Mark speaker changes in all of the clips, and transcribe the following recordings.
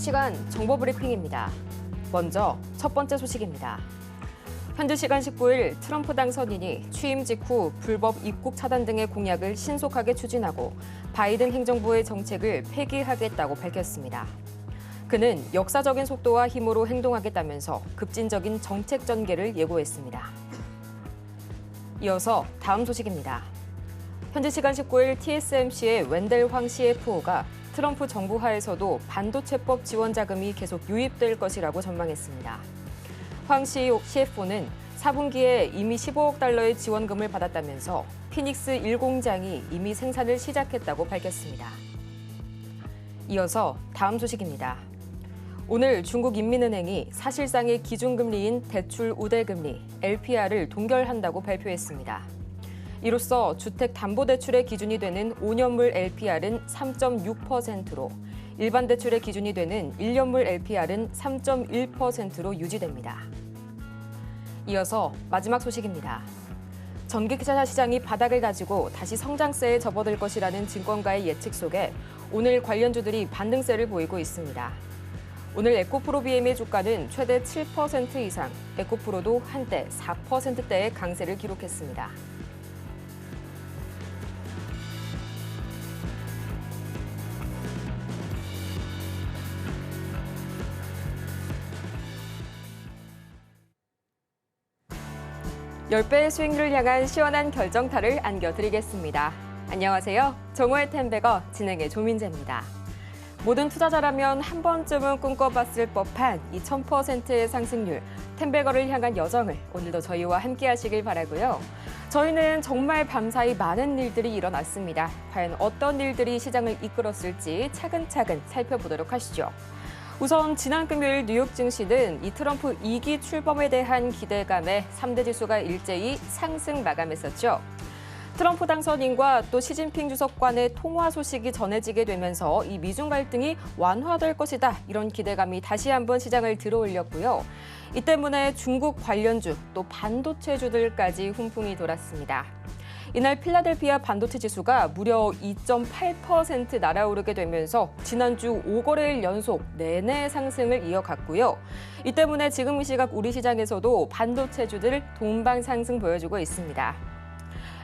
Speaker 1: 시간 정보 브리핑입니다. 먼저 첫 번째 소식입니다. 현지 시간 19일 트럼프 당선인이 취임 직후 불법 입국 차단 등의 공약을 신속하게 추진하고 바이든 행정부의 정책을 폐기하겠다고 밝혔습니다. 그는 역사적인 속도와 힘으로 행동하겠다면서 급진적인 정책 전개를 예고했습니다. 이어서 다음 소식입니다. 현지 시간 19일 TSMC의 웬델 황 CFO가 트럼프 정부 하에서도 반도체법 지원 자금이 계속 유입될 것이라고 전망했습니다. 황 CFO는 4분기에 이미 15억 달러의 지원금을 받았다면서 피닉스 1공장이 이미 생산을 시작했다고 밝혔습니다. 이어서 다음 소식입니다. 오늘 중국인민은행이 사실상의 기준금리인 대출 우대금리 LPR을 동결한다고 발표했습니다. 이로써 주택담보대출의 기준이 되는 5년물 LPR은 3.6%로 일반 대출의 기준이 되는 1년물 LPR은 3.1%로 유지됩니다. 이어서 마지막 소식입니다. 전기차 시장이 바닥을 다지고 다시 성장세에 접어들 것이라는 증권가의 예측 속에 오늘 관련주들이 반등세를 보이고 있습니다. 오늘 에코프로 BM의 주가는 최대 7% 이상, 에코프로도 한때 4%대의 강세를 기록했습니다. (10배의) 수익률을 향한 시원한 결정타를 안겨드리겠습니다. 안녕하세요. 정오의 텐베거 진행의 조민재입니다. 모든 투자자라면 한 번쯤은 꿈꿔봤을 법한 이 1000%의 상승률, 텐베거를 향한 여정을 오늘도 저희와 함께 하시길 바라고요. 저희는 정말 밤사이 많은 일들이 일어났습니다. 과연 어떤 일들이 시장을 이끌었을지 차근차근 살펴보도록 하시죠. 우선 지난 금요일 뉴욕 증시는 이 트럼프 2기 출범에 대한 기대감에 3대 지수가 일제히 상승 마감했었죠. 트럼프 당선인과 또 시진핑 주석 간의 통화 소식이 전해지게 되면서 이 미중 갈등이 완화될 것이다, 이런 기대감이 다시 한번 시장을 들어올렸고요. 이 때문에 중국 관련주 또 반도체주들까지 훈풍이 돌았습니다. 이날 필라델피아 반도체 지수가 무려 2.8% 날아오르게 되면서 지난주 5거래일 연속 내내 상승을 이어갔고요. 이 때문에 지금 이 시각 우리 시장에서도 반도체주들 동방 상승 보여주고 있습니다.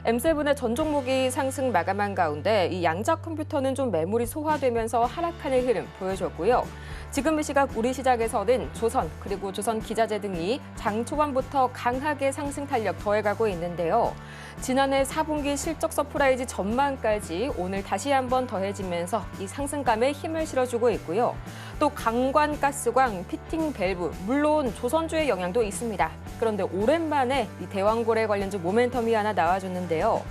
Speaker 1: M7의 전 종목이 상승 마감한 가운데 이 양자 컴퓨터는 좀 매물이 소화되면서 하락하는 흐름 보여줬고요. 지금 이 시각 우리 시장에서는 조선 그리고 조선 기자재 등이 장 초반부터 강하게 상승 탄력 더해가고 있는데요. 지난해 4분기 실적 서프라이즈 전망까지 오늘 다시 한번 더해지면서 이 상승감에 힘을 실어주고 있고요. 또 강관 가스광, 피팅 밸브, 물론 조선주의 영향도 있습니다. 그런데 오랜만에 이 대왕고래 관련주 모멘텀이 하나 나와줬는데요.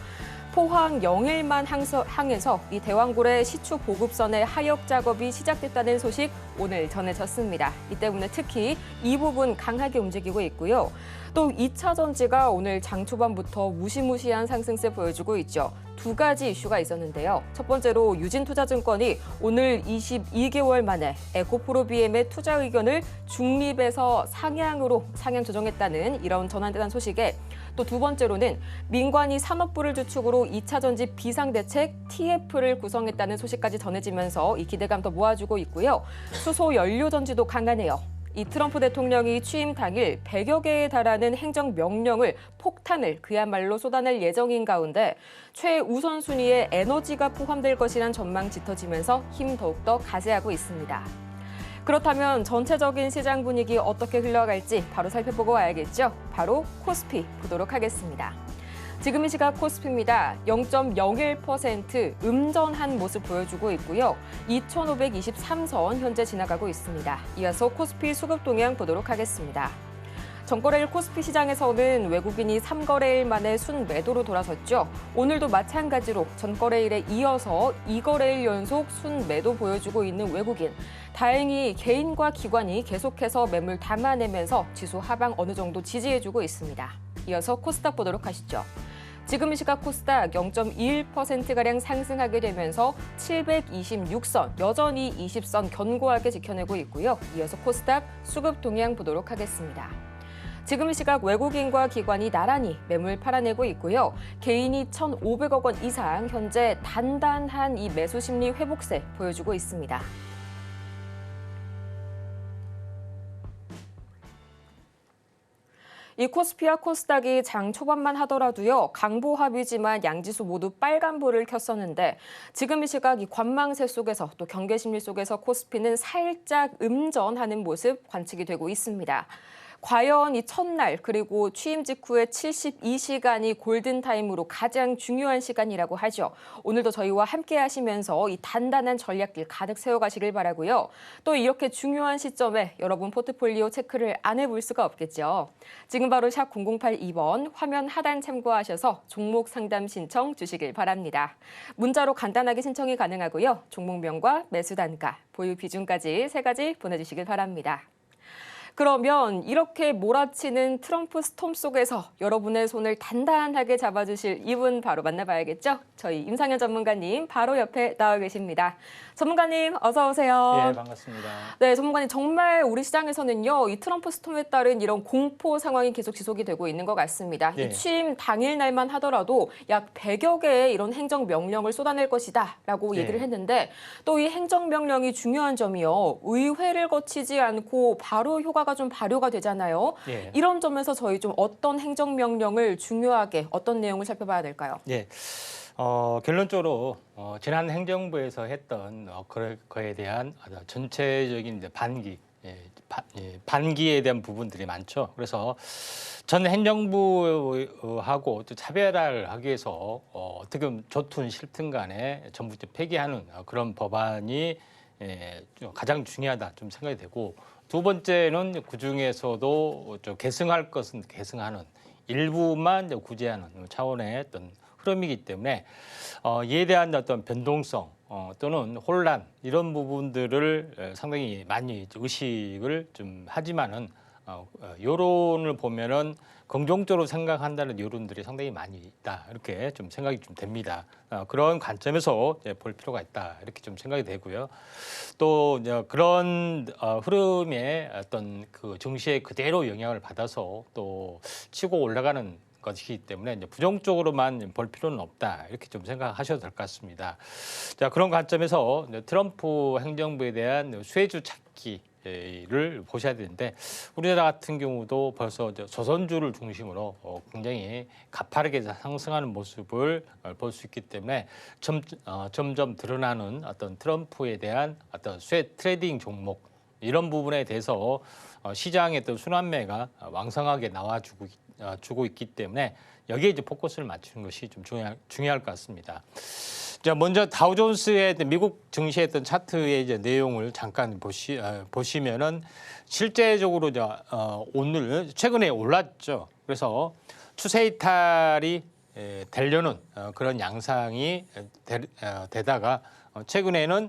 Speaker 1: 포항 영일만 항에서 이 대왕고래 시추 보급선의 하역 작업이 시작됐다는 소식 오늘 전해졌습니다. 이 때문에 특히 이 부분 강하게 움직이고 있고요. 또 2차 전지가 오늘 장 초반부터 무시무시한 상승세 보여주고 있죠. 두 가지 이슈가 있었는데요. 첫 번째로 유진투자증권이 오늘 22개월 만에 에코프로 BM의 투자 의견을 중립에서 상향으로 상향 조정했다는 이런 전환되는 소식에 또 두 번째로는 민관이 산업부를 주축으로 2차 전지 비상대책 TF를 구성했다는 소식까지 전해지면서 이 기대감 더 모아주고 있고요. 수소 연료 전지도 강하네요. 이 트럼프 대통령이 취임 당일 100여 개에 달하는 행정명령을 폭탄을 그야말로 쏟아낼 예정인 가운데 최우선 순위에 에너지가 포함될 것이란 전망 짙어지면서 힘 더욱더 가세하고 있습니다. 그렇다면 전체적인 시장 분위기 어떻게 흘러갈지 바로 살펴보고 와야겠죠. 바로 코스피 보도록 하겠습니다. 지금 이 시각 코스피입니다. 0.01% 음전한 모습 보여주고 있고요. 2,523선 현재 지나가고 있습니다. 이어서 코스피 수급 동향 보도록 하겠습니다. 전거래일 코스피 시장에서는 외국인이 3거래일 만에 순매도로 돌아섰죠. 오늘도 마찬가지로 전거래일에 이어서 2거래일 연속 순매도 보여주고 있는 외국인. 다행히 개인과 기관이 계속해서 매물 담아내면서 지수 하방 어느 정도 지지해주고 있습니다. 이어서 코스닥 보도록 하시죠. 지금 이 시각 코스닥 0.21%가량 상승하게 되면서 726선, 여전히 20선 견고하게 지켜내고 있고요. 이어서 코스닥 수급 동향 보도록 하겠습니다. 지금 이 시각 외국인과 기관이 나란히 매물 팔아내고 있고요. 개인이 1,500억 원 이상 현재 단단한 이 매수 심리 회복세 보여주고 있습니다. 이 코스피와 코스닥이 장 초반만 하더라도요, 강보합이지만 양지수 모두 빨간불을 켰었는데 지금 이 시각 이 관망세 속에서 또 경계 심리 속에서 코스피는 살짝 음전하는 모습 관측이 되고 있습니다. 과연 이 첫날 그리고 취임 직후의 72시간이 골든타임으로 가장 중요한 시간이라고 하죠. 오늘도 저희와 함께 하시면서 이 단단한 전략들 가득 세워가시길 바라고요. 또 이렇게 중요한 시점에 여러분 포트폴리오 체크를 안 해볼 수가 없겠죠. 지금 바로 샵 0082번 화면 하단 참고하셔서 종목 상담 신청 주시길 바랍니다. 문자로 간단하게 신청이 가능하고요. 종목명과 매수 단가, 보유 비중까지 3가지 보내주시길 바랍니다. 그러면 이렇게 몰아치는 트럼프 스톰 속에서 여러분의 손을 단단하게 잡아주실 이분 바로 만나봐야겠죠? 저희 임상현 전문가님 바로 옆에 나와 계십니다. 전문가님 어서 오세요.
Speaker 2: 네, 반갑습니다.
Speaker 1: 네, 전문가님 정말 우리 시장에서는요, 이 트럼프 스톰에 따른 이런 공포 상황이 계속 지속이 되고 있는 것 같습니다.
Speaker 2: 네.
Speaker 1: 이 취임 당일 날만 하더라도 약 100여 개의 이런 행정 명령을 쏟아낼 것이다라고 얘기를 했는데 또 이 행정 명령이 중요한 점이요, 의회를 거치지 않고 바로 효과가 좀 발효가 되잖아요.
Speaker 2: 네.
Speaker 1: 이런 점에서 저희 좀 어떤 행정 명령을 중요하게 어떤 내용을 살펴봐야 될까요?
Speaker 2: 네. 결론적으로 지난 행정부에서 했던 거에 대한 전체적인 이제 반기에 대한 부분들이 많죠. 그래서 전 행정부하고 또 차별화를 하기 위해서 어떻게 보면 좋든 싫든 간에 전부 폐기하는 그런 법안이 가장 중요하다 좀 생각이 되고, 두 번째는 그 중에서도 좀 계승할 것은 계승하는, 일부만 이제 구제하는 차원의 어떤 흐름이기 때문에 이에 대한 어떤 변동성 또는 혼란 이런 부분들을 상당히 많이 의식을 좀 하지만은 여론을 보면은 긍정적으로 생각한다는 여론들이 상당히 많이 있다, 이렇게 좀 생각이 좀 됩니다. 그런 관점에서 이제 볼 필요가 있다, 이렇게 좀 생각이 되고요. 또 이제 그런 흐름의 어떤 그 증시에 그대로 영향을 받아서 또 치고 올라가는 것이기 때문에 이제 부정적으로만 볼 필요는 없다, 이렇게 좀 생각하셔도 될 것 같습니다. 자, 그런 관점에서 트럼프 행정부에 대한 수혜주 찾기를 보셔야 되는데, 우리나라 같은 경우도 벌써 조선주를 중심으로 굉장히 가파르게 상승하는 모습을 볼 수 있기 때문에 점점 드러나는 어떤 트럼프에 대한 어떤 수혜 트레이딩 종목, 이런 부분에 대해서 시장의 어떤 순환매가 왕성하게 주고 있기 때문에 여기에 이제 포커스를 맞추는 것이 좀 중요할 것 같습니다. 자, 먼저 다우존스의 미국 증시의 어떤 차트의 이제 내용을 잠깐 보시면은 실제적으로 오늘 최근에 올랐죠. 그래서 추세 이탈이 되려는 그런 양상이 되다가 최근에는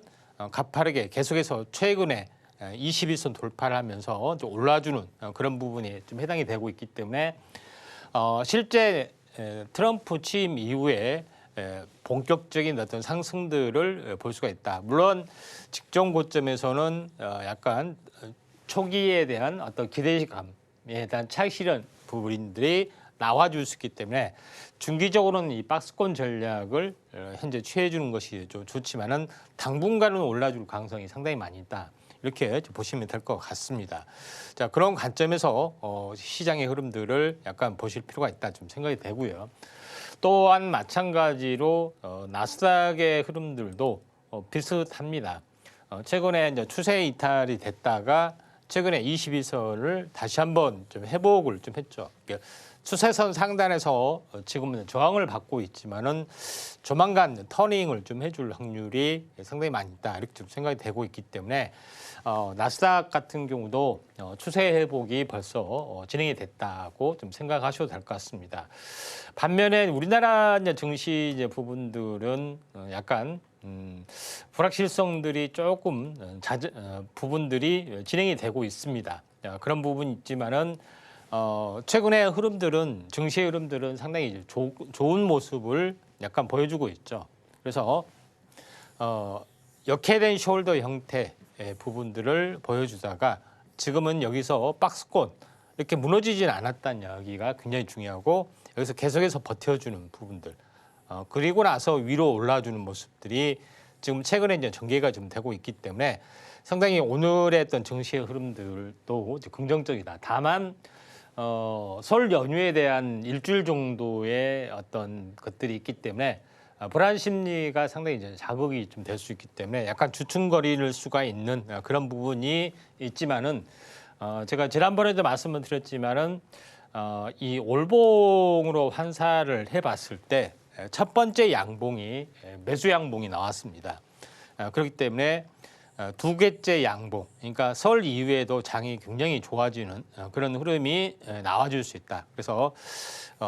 Speaker 2: 가파르게 계속해서 최근에 21선 돌파를 하면서 좀 올라주는 그런 부분이 좀 해당이 되고 있기 때문에 실제 트럼프 취임 이후에 본격적인 어떤 상승들을 볼 수가 있다. 물론 직전 고점에서는 약간 초기에 대한 어떤 기대감에 대한 차익실현 부분들이 나와줄 수 있기 때문에 중기적으로는 이 박스권 전략을 현재 취해주는 것이 좀 좋지만은 당분간은 올라줄 가능성이 상당히 많이 있다, 이렇게 보시면 될 것 같습니다. 자, 그런 관점에서 시장의 흐름들을 약간 보실 필요가 있다 좀 생각이 되고요. 또한 마찬가지로 나스닥의 흐름들도 비슷합니다. 최근에 이제 추세 이탈이 됐다가 최근에 21선을 다시 한번 좀 회복을 좀 했죠. 추세선 상단에서 지금은 저항을 받고 있지만은 조만간 터닝을 좀 해줄 확률이 상당히 많이 있다, 이렇게 좀 생각이 되고 있기 때문에 나스닥 같은 경우도 추세 회복이 벌써 진행이 됐다고 좀 생각하셔도 될 것 같습니다. 반면에 우리나라 이제 증시 이제 부분들은 약간 불확실성들이 조금 부분들이 진행이 되고 있습니다. 그런 부분이 있지만은 최근의 흐름들은, 증시의 흐름들은 상당히 좋은 모습을 약간 보여주고 있죠. 그래서 역회된 숄더 형태의 부분들을 보여주다가 지금은 여기서 박스권 이렇게 무너지진 않았다는 이야기가 굉장히 중요하고, 여기서 계속해서 버텨주는 부분들, 그리고 나서 위로 올라주는 모습들이 지금 최근에 이제 전개가 좀 되고 있기 때문에 상당히 오늘의 어떤 증시의 흐름들도 긍정적이다. 다만 설 연휴에 대한 일주일 정도의 어떤 것들이 있기 때문에 불안 심리가 상당히 이제 자극이 좀 될 수 있기 때문에 약간 주춤거릴 수가 있는 그런 부분이 있지만은 제가 지난번에도 말씀을 드렸지만은 이 올봉으로 환사를 해봤을 때 첫 번째 양봉이 매수 양봉이 나왔습니다. 그렇기 때문에 두 개째 양봉, 그러니까 설 이후에도 장이 굉장히 좋아지는 그런 흐름이 나와줄 수 있다. 그래서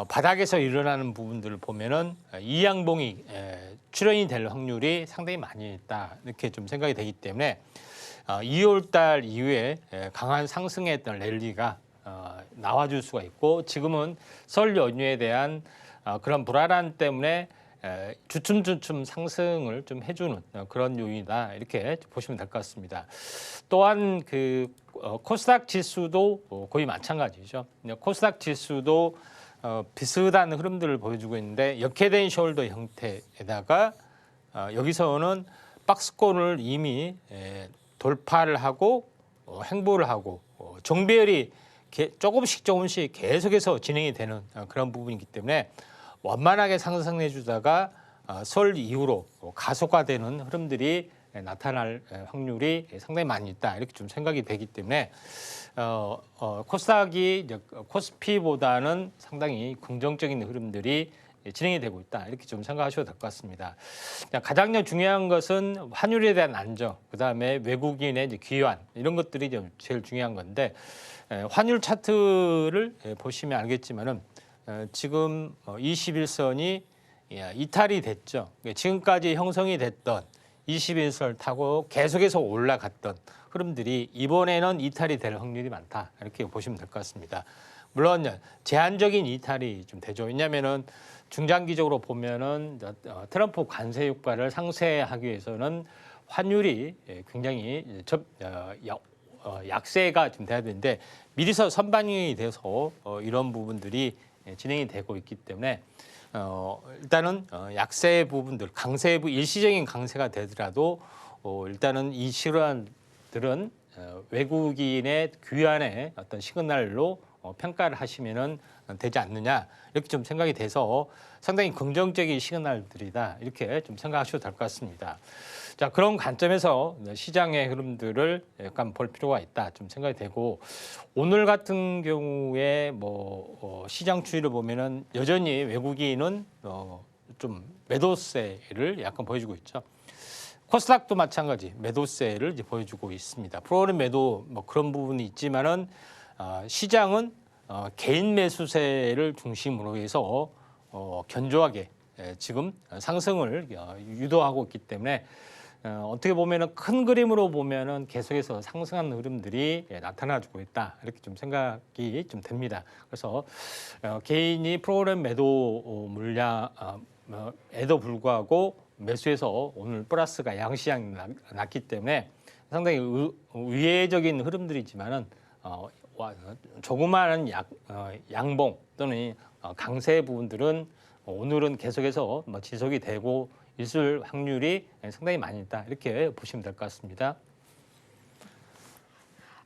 Speaker 2: 바닥에서 일어나는 부분들을 보면은 이 양봉이 출현이 될 확률이 상당히 많이 있다. 이렇게 좀 생각이 되기 때문에 2월 달 이후에 강한 상승의 어떤 랠리가 나와줄 수가 있고 지금은 설 연휴에 대한 그런 불안함 때문에 주춤주춤 상승을 좀 해주는 그런 요인이다 이렇게 보시면 될 것 같습니다. 또한 그 코스닥 지수도 거의 마찬가지죠. 코스닥 지수도 비슷한 흐름들을 보여주고 있는데 역회된 숄더 형태에다가 여기서는 박스권을 이미 돌파를 하고 횡보를 하고 정배열이 조금씩 계속해서 진행이 되는 그런 부분이기 때문에 완만하게 상승해 주다가 설 이후로 가속화되는 흐름들이 나타날 확률이 상당히 많이 있다 이렇게 좀 생각이 되기 때문에 코스닥이 코스피보다는 상당히 긍정적인 흐름들이 진행이 되고 있다 이렇게 좀 생각하셔도 될 것 같습니다. 가장 중요한 것은 환율에 대한 안정, 그다음에 외국인의 이제 귀환 이런 것들이 좀 제일 중요한 건데 환율 차트를 보시면 알겠지만은 지금 21선이 이탈이 됐죠. 지금까지 형성이 됐던 21선을 타고 계속해서 올라갔던 흐름들이 이번에는 이탈이 될 확률이 많다 이렇게 보시면 될 것 같습니다. 물론 제한적인 이탈이 좀 되죠. 왜냐하면은 중장기적으로 보면은 트럼프 관세 효과를 상쇄하기 위해서는 환율이 굉장히 약세가 좀 돼야 되는데 미리서 선반영이 돼서 이런 부분들이 진행이 되고 있기 때문에 일단은 약세 부분들, 일시적인 강세가 되더라도 일단은 이 실환들은 외국인의 귀환의 어떤 시그널로 평가를 하시면은 되지 않느냐 이렇게 좀 생각이 돼서 상당히 긍정적인 시그널들이다 이렇게 좀 생각하셔도 될 것 같습니다. 자, 그런 관점에서 시장의 흐름들을 약간 볼 필요가 있다 좀 생각이 되고 오늘 같은 경우에 시장 추이를 보면은 여전히 외국인은 좀 매도세를 약간 보여주고 있죠. 코스닥도 마찬가지 매도세를 이제 보여주고 있습니다. 프로그램 매도 그런 부분이 있지만은 시장은 개인 매수세를 중심으로 해서 견조하게 지금 상승을 유도하고 있기 때문에 어떻게 보면은 큰 그림으로 보면은 계속해서 상승하는 흐름들이 나타나주고 있다 이렇게 좀 생각이 좀 됩니다. 그래서 개인이 프로그램 매도 물량에도 불구하고 매수해서 오늘 플러스가 양시장이 났기 때문에 상당히 우회적인 흐름들이지만은 조그마한 양봉 또는 강세 부분들은 오늘은 계속해서 지속이 되고 있을 확률이 상당히 많이 있다 이렇게 보시면 될 것 같습니다.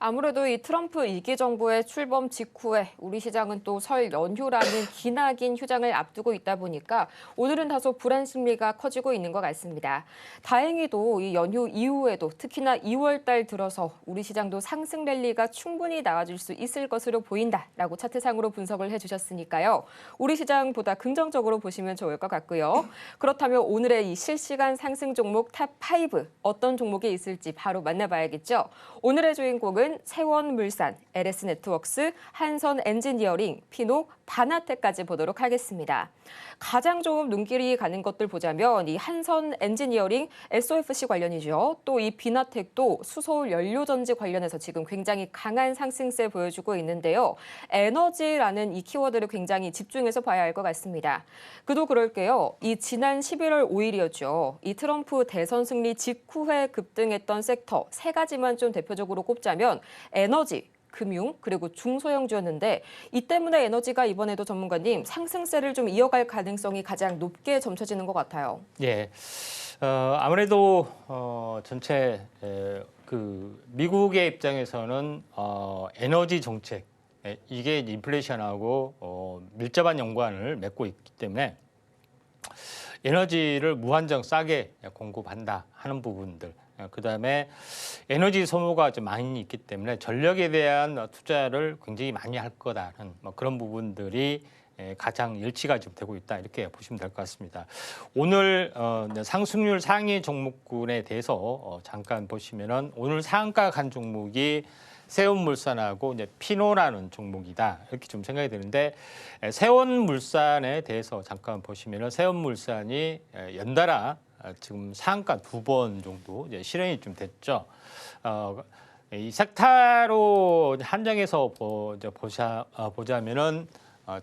Speaker 1: 아무래도 이 트럼프 2기 정부의 출범 직후에 우리 시장은 또 설 연휴라는 기나긴 휴장을 앞두고 있다 보니까 오늘은 다소 불안 심리가 커지고 있는 것 같습니다. 다행히도 이 연휴 이후에도 특히나 2월 달 들어서 우리 시장도 상승 랠리가 충분히 나와줄 수 있을 것으로 보인다라고 차트상으로 분석을 해주셨으니까요. 우리 시장보다 긍정적으로 보시면 좋을 것 같고요. 그렇다면 오늘의 이 실시간 상승 종목 탑5 어떤 종목이 있을지 바로 만나봐야겠죠. 오늘의 주인공은 세원물산, LS네트워크스, 한선엔지니어링, 피노, 바나텍까지 보도록 하겠습니다. 가장 좀 눈길이 가는 것들 보자면 이 한선엔지니어링, SOFC 관련이죠. 또 이 비나텍도 수소 연료전지 관련해서 지금 굉장히 강한 상승세 보여주고 있는데요. 에너지라는 이 키워드를 굉장히 집중해서 봐야 할 것 같습니다. 그도 그럴게요. 이 지난 11월 5일이었죠. 이 트럼프 대선 승리 직후에 급등했던 섹터 3가지만 좀 대표적으로 꼽자면 에너지, 금융, 그리고 중소형주였는데 이 때문에 에너지가 이번에도 전문가님 상승세를 좀 이어갈 가능성이 가장 높게 점쳐지는 것 같아요.
Speaker 2: 예, 아무래도 전체 미국의 입장에서는 에너지 정책 이게 인플레이션하고 밀접한 연관을 맺고 있기 때문에 에너지를 무한정 싸게 공급한다 하는 부분들, 그다음에 에너지 소모가 좀 많이 있기 때문에 전력에 대한 투자를 굉장히 많이 할 거다는 그런 부분들이 가장 일치가 좀 되고 있다 이렇게 보시면 될 것 같습니다. 오늘 상승률 상위 종목군에 대해서 잠깐 보시면은 오늘 상한가 간 종목이 세원물산하고 이제 피노라는 종목이다 이렇게 좀 생각이 드는데, 세원물산에 대해서 잠깐 보시면은 세원물산이 연달아 지금 상한가 2번 정도 이제 실현이 좀 됐죠. 이 섹터로 한정해서 보자면은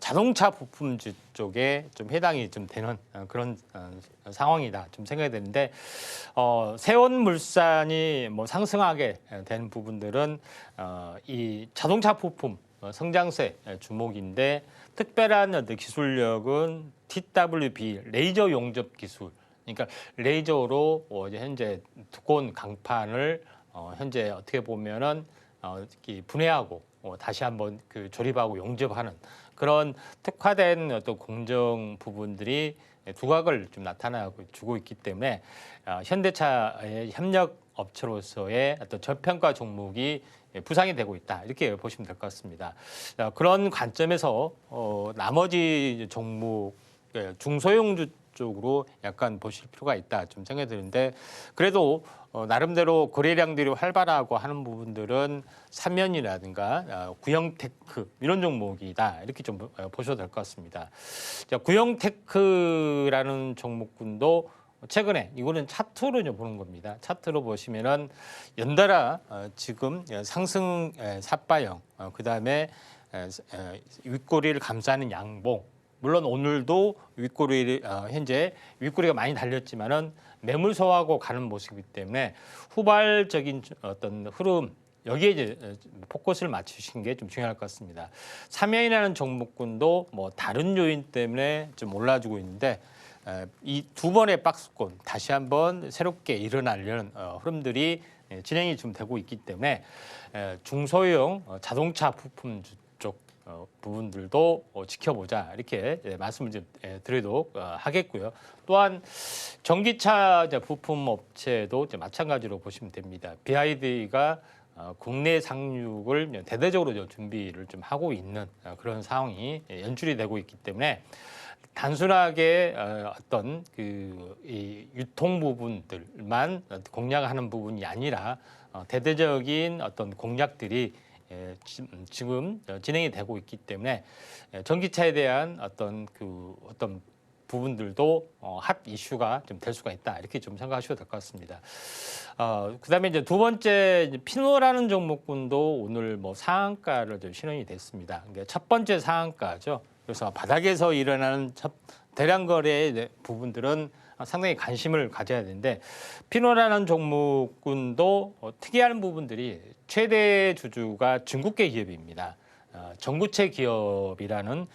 Speaker 2: 자동차 부품주 쪽에 좀 해당이 좀 되는 그런 상황이다 좀 생각이 되는데, 세원물산이 뭐 상승하게 된 부분들은 이 자동차 부품 성장세 주목인데, 특별한 기술력은 TWB 레이저 용접 기술, 그러니까 레이저로 이제 현재 두꺼운 강판을 현재 어떻게 보면은 분해하고 다시 한번 그 조립하고 용접하는 그런 특화된 어떤 공정 부분들이 두각을 좀 나타나고 주고 있기 때문에 현대차의 협력 업체로서의 어떤 저평가 종목이 부상이 되고 있다 이렇게 보시면 될 것 같습니다. 그런 관점에서 나머지 종목 중소형주 쪽으로 약간 보실 필요가 있다 좀 생각이 드는데, 그래도 나름대로 거래량들이 활발하고 하는 부분들은 삼연이라든가 구형테크 이런 종목이다 이렇게 좀 보셔도 될 것 같습니다. 구형테크라는 종목군도 최근에 이거는 차트로 보는 겁니다. 차트로 보시면은 연달아 지금 상승 삿바형, 그다음에 윗꼬리를 감싸는 양봉, 물론 오늘도 윗꼬리 현재 윗꼬리가 많이 달렸지만은 매물소화하고 가는 모습이기 때문에 후발적인 어떤 흐름, 여기에 이제 포커스를 맞추신 게 좀 중요할 것 같습니다. 삼연이라는 종목군도 뭐 다른 요인 때문에 좀 올라주고 있는데, 이 2번의 박스권 다시 한번 새롭게 일어나려는 흐름들이 진행이 좀 되고 있기 때문에 중소형 자동차 부품 쪽 부분들도 지켜보자 이렇게 말씀을 좀 드리도록 하겠고요. 또한 전기차 부품 업체도 마찬가지로 보시면 됩니다. BYD가 국내 상륙을 대대적으로 준비를 좀 하고 있는 그런 상황이 연출이 되고 있기 때문에 단순하게 어떤 이 유통 부분들만 공략하는 부분이 아니라 대대적인 어떤 공략들이 지금 진행이 되고 있기 때문에 전기차에 대한 어떤 부분들도 핫 이슈가 좀 될 수가 있다 이렇게 좀 생각하셔도 될 것 같습니다. 그다음에 이제 두 번째 피노라는 종목군도 오늘 뭐 상한가를 좀 실현이 됐습니다. 그러니까 첫 번째 상한가죠. 그래서 바닥에서 일어나는 대량 거래의 부분들은 상당히 관심을 가져야 되는데, 피노라는 종목군도 특이한 부분들이 최대 주주가 중국계 기업입니다. 전구체 기업이라는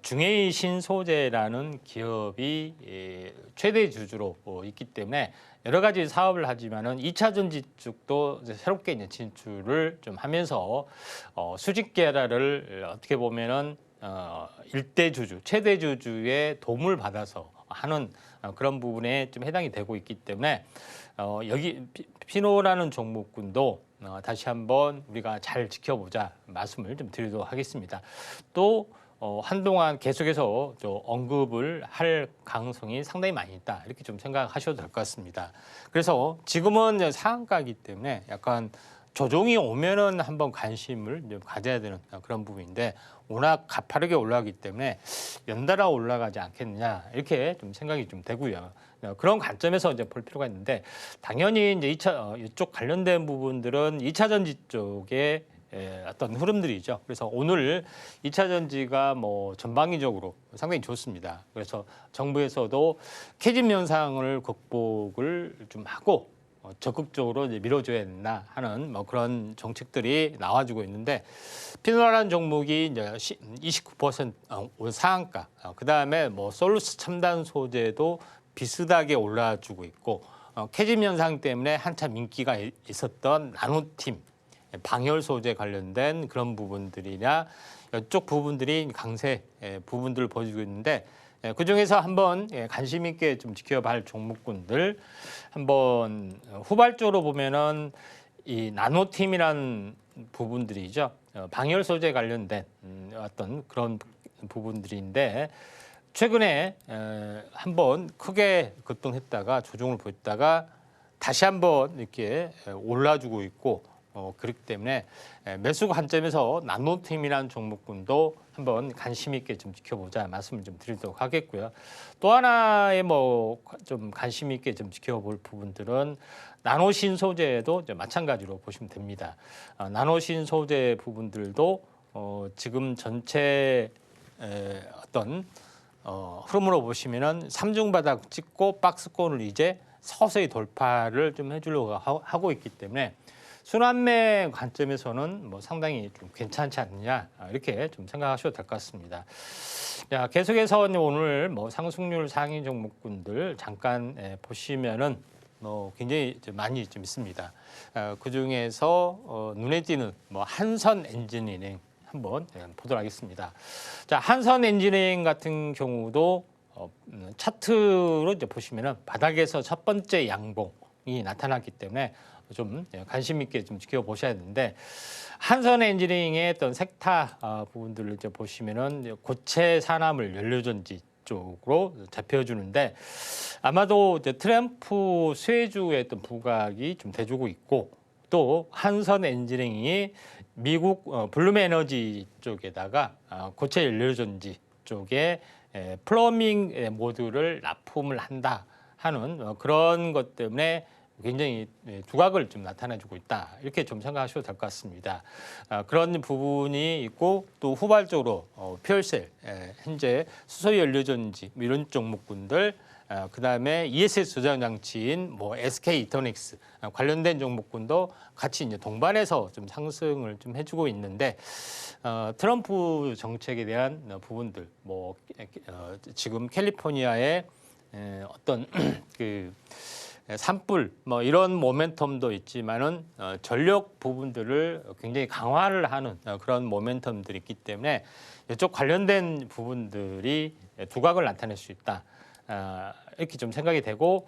Speaker 2: 중해이 신소재라는 기업이 최대 주주로 있기 때문에 여러 가지 사업을 하지만은 2차 전지 쪽도 새롭게 이제 진출을 좀 하면서 수직 계열을 어떻게 보면은 일대 주주, 최대 주주의 도움을 받아서 하는 그런 부분에 좀 해당이 되고 있기 때문에 여기 피노라는 종목군도 다시 한번 우리가 잘 지켜보자 말씀을 좀 드리도록 하겠습니다. 또 한동안 계속해서 언급을 할 가능성이 상당히 많이 있다 이렇게 좀 생각하셔도 될 것 같습니다. 그래서 지금은 상한가이기 때문에 약간 조정이 오면은 한번 관심을 좀 가져야 되는 그런 부분인데, 워낙 가파르게 올라가기 때문에 연달아 올라가지 않겠느냐 이렇게 좀 생각이 좀 되고요. 그런 관점에서 이제 볼 필요가 있는데, 당연히 이제 이쪽 관련된 부분들은 2차 전지 쪽에 어떤 흐름들이죠. 그래서 오늘 2차 전지가 뭐 전방위적으로 상당히 좋습니다. 그래서 정부에서도 캐즘 현상을 극복을 좀 하고 적극적으로 이제 밀어줘야 된다 하는 뭐 그런 정책들이 나와주고 있는데, 피노라는 종목이 이제 29% 상한가, 그 다음에 뭐 솔루스 첨단 소재도 비슷하게 올라주고 있고, 캐즘 현상 때문에 한참 인기가 있었던 나노팀, 방열 소재 관련된 그런 부분들이나 이쪽 부분들이 강세 부분들을 보여주고 있는데 그 중에서 한번 관심 있게 좀 지켜봐야 종목군들 한번 후발적으로 보면은 이 나노팀이란 부분들이죠. 방열 소재 관련된 어떤 그런 부분들인데 최근에 한번 크게 급등했다가 조정을 보였다가 다시 한번 이렇게 올라주고 있고 그렇기 때문에 매수 관점에서 나노팀이라는 종목군도 한번 관심 있게 좀 지켜보자 말씀을 좀 드리도록 하겠고요. 또 하나의 뭐 좀 관심 있게 좀 지켜볼 부분들은 나노신 소재도 마찬가지로 보시면 됩니다. 나노신 소재 부분들도 지금 전체 어떤 흐름으로 보시면은 삼중 바닥 찍고 박스권을 이제 서서히 돌파를 좀 해주려고 하고 있기 때문에 순환매 관점에서는 뭐 상당히 좀 괜찮지 않느냐 이렇게 좀 생각하셔도 될 것 같습니다. 자, 계속해서 오늘 뭐 상승률 상위 종목군들 잠깐 보시면은 굉장히 많이 좀 있습니다. 그 중에서 눈에 띄는 뭐 한선 엔지니어링 한번 보도록 하겠습니다. 자, 한선 엔지니어링 같은 경우도 차트로 이제 보시면은 바닥에서 첫 번째 양봉이 나타났기 때문에 좀 관심 있게 좀 지켜보셔야 되는데 한선 엔지니어링의 어떤 섹터 부분들을 이제 보시면은 고체 산화물 연료전지 쪽으로 잡혀주는데 아마도 이제 트럼프 수혜주의 어떤 부각이 좀 돼주고 있고 또 한선 엔지니어링이 미국 블룸 에너지 쪽에다가 고체 연료전지 쪽에 플러밍 모듈을 납품을 한다 하는 그런 것 때문에 굉장히 두각을 좀 나타내주고 있다 이렇게 좀 생각하셔도 될 것 같습니다. 그런 부분이 있고 또 후발적으로 퓨얼셀 현재 수소연료전지 이런 종목군들 그다음에 ESS 저장 장치인 뭐 SK 이터닉스 관련된 종목군도 같이 이제 동반해서 좀 상승을 좀 해주고 있는데 트럼프 정책에 대한 부분들 뭐 지금 캘리포니아의 어떤 그 산불 뭐 이런 모멘텀도 있지만은 전력 부분들을 굉장히 강화를 하는 그런 모멘텀들이 있기 때문에 이쪽 관련된 부분들이 두각을 나타낼 수 있다 이렇게 좀 생각이 되고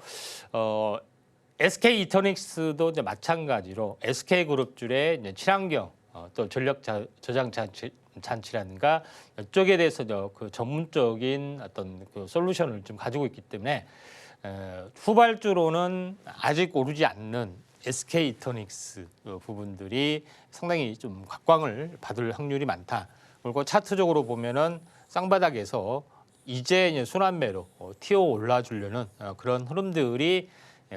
Speaker 2: SK 이터닉스도 이제 마찬가지로 SK 그룹줄의 이제 친환경 또 전력 저장 장치라든가 이쪽에 대해서 그 전문적인 어떤 그 솔루션을 좀 가지고 있기 때문에 후발주로는 아직 오르지 않는 SK 이터닉스 부분들이 상당히 좀 각광을 받을 확률이 많다. 그리고 차트적으로 보면은 쌍바닥에서 이제 순환매로 튀어 올라주려는 그런 흐름들이